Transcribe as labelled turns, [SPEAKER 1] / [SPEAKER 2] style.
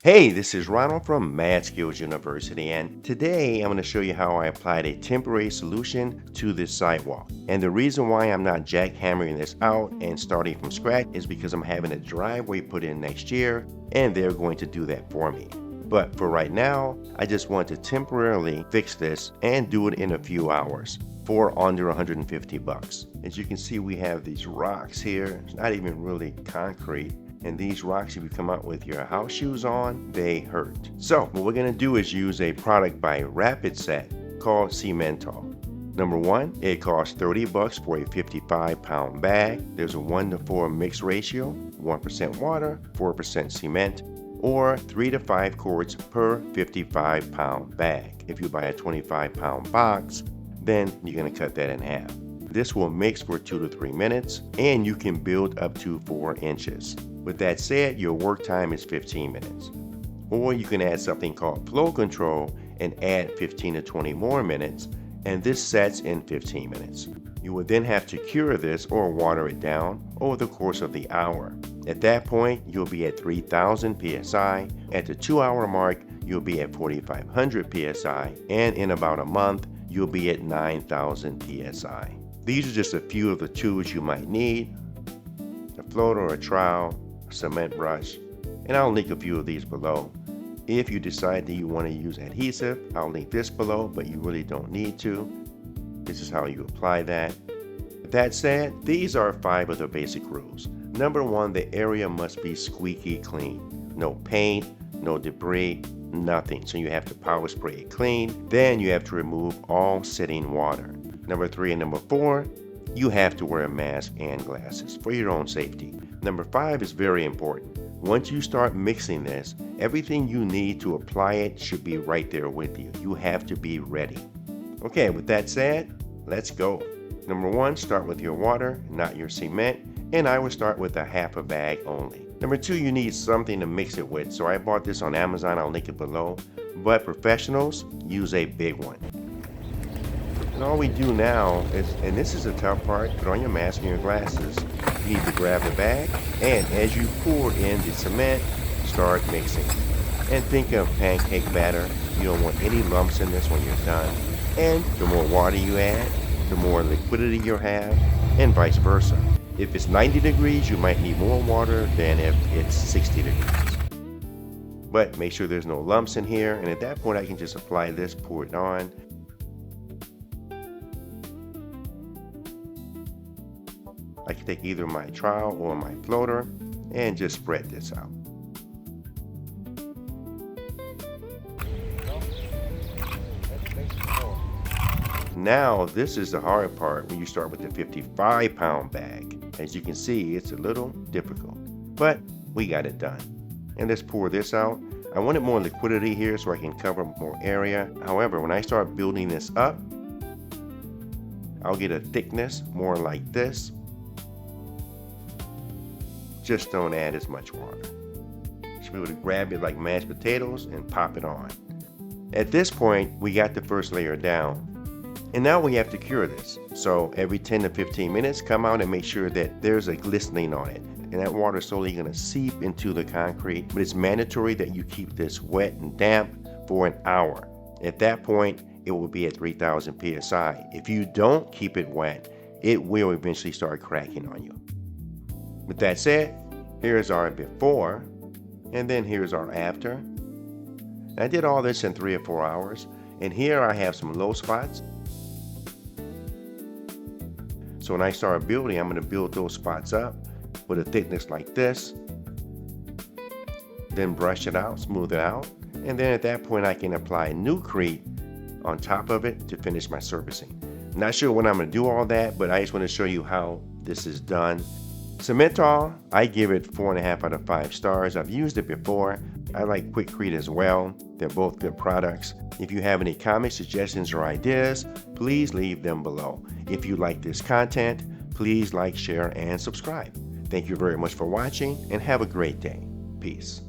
[SPEAKER 1] Hey, this is Ronald from Math Skills University, and today I'm going to show you how I applied a temporary solution to this sidewalk. And the reason why I'm not jackhammering this out and starting from scratch is because I'm having a driveway put in next year, and they're going to do that for me. But for right now, I just want to temporarily fix this and do it in a few hours for under 150 bucks. As you can see, we have these rocks here. It's not even really concrete. And these rocks, if you come out with your house shoes on, they hurt. So what we're gonna do is use a product by RapidSet called CementAll. Number one, it costs 30 bucks for a 55-pound bag. There's a 1:4 mix ratio, 1% water, 4% cement, or 3 to 5 quarts per 55-pound bag. If you buy a 25-pound box, then you're gonna cut that in half. This will mix for 2 to 3 minutes, and you can build up to 4 inches. With that said, your work time is 15 minutes. Or you can add something called flow control and add 15 to 20 more minutes, and this sets in 15 minutes. You will then have to cure this or water it down over the course of the hour. At that point, you'll be at 3,000 psi. At the 2-hour mark, you'll be at 4,500 psi, and in about a month, you'll be at 9,000 psi. These are just a few of the tools you might need: a floater, a trowel, a cement brush, and I'll link a few of these below. If you decide that you want to use adhesive, I'll link this below, but you really don't need to. This is how you apply that. With that said, these are 5 of the basic rules. Number 1, the area must be squeaky clean. No paint, no debris, nothing. So you have to power spray it clean. Then you have to remove all sitting water. Number 3 and number 4, you have to wear a mask and glasses for your own safety. Number 5 is very important. Once you start mixing this, everything you need to apply it should be right there with you. You have to be ready. Okay, with that said, let's go. Number 1, start with your water, not your cement, and I would start with a half a bag only. Number 2, you need something to mix it with. So I bought this on Amazon, I'll link it below. But professionals, use a big one. And all we do now is, and this is the tough part, put on your mask and your glasses. You need to grab the bag, and as you pour in the cement, start mixing. And think of pancake batter. You don't want any lumps in this when you're done. And the more water you add, the more liquidity you'll have, and vice versa. If it's 90 degrees, you might need more water than if it's 60 degrees. But make sure there's no lumps in here, and at that point I can just apply this, pour it on. I can take either my trowel or my floater and just spread this out. Now this is the hard part when you start with the 55-pound bag. As you can see, it's a little difficult, but we got it done. And let's pour this out. I wanted more liquidity here so I can cover more area. However, when I start building this up, I'll get a thickness more like this. Just don't add as much water. You should be able to grab it like mashed potatoes and pop it on. At this point, we got the first layer down. And now we have to cure this. So every 10 to 15 minutes, come out and make sure that there's a glistening on it. And that water is slowly going to seep into the concrete. But it's mandatory that you keep this wet and damp for an hour. At that point, it will be at 3,000 psi. If you don't keep it wet, it will eventually start cracking on you. With that said, here's our before, and then here's our after. I did all this in 3 or 4 hours, and here I have some low spots. So when I start building, I'm going to build those spots up with a thickness like this. Then brush it out, smooth it out, and then at that point I can apply NewCrete on top of it to finish my surfacing. Not sure when I'm going to do all that, but I just want to show you how this is done. CementAll, I give it 4.5 out of 5 stars. I've used it before. I like Quikrete as well. They're both good products. If you have any comments, suggestions, or ideas, please leave them below. If you like this content, please like, share, and subscribe. Thank you very much for watching, and have a great day. Peace.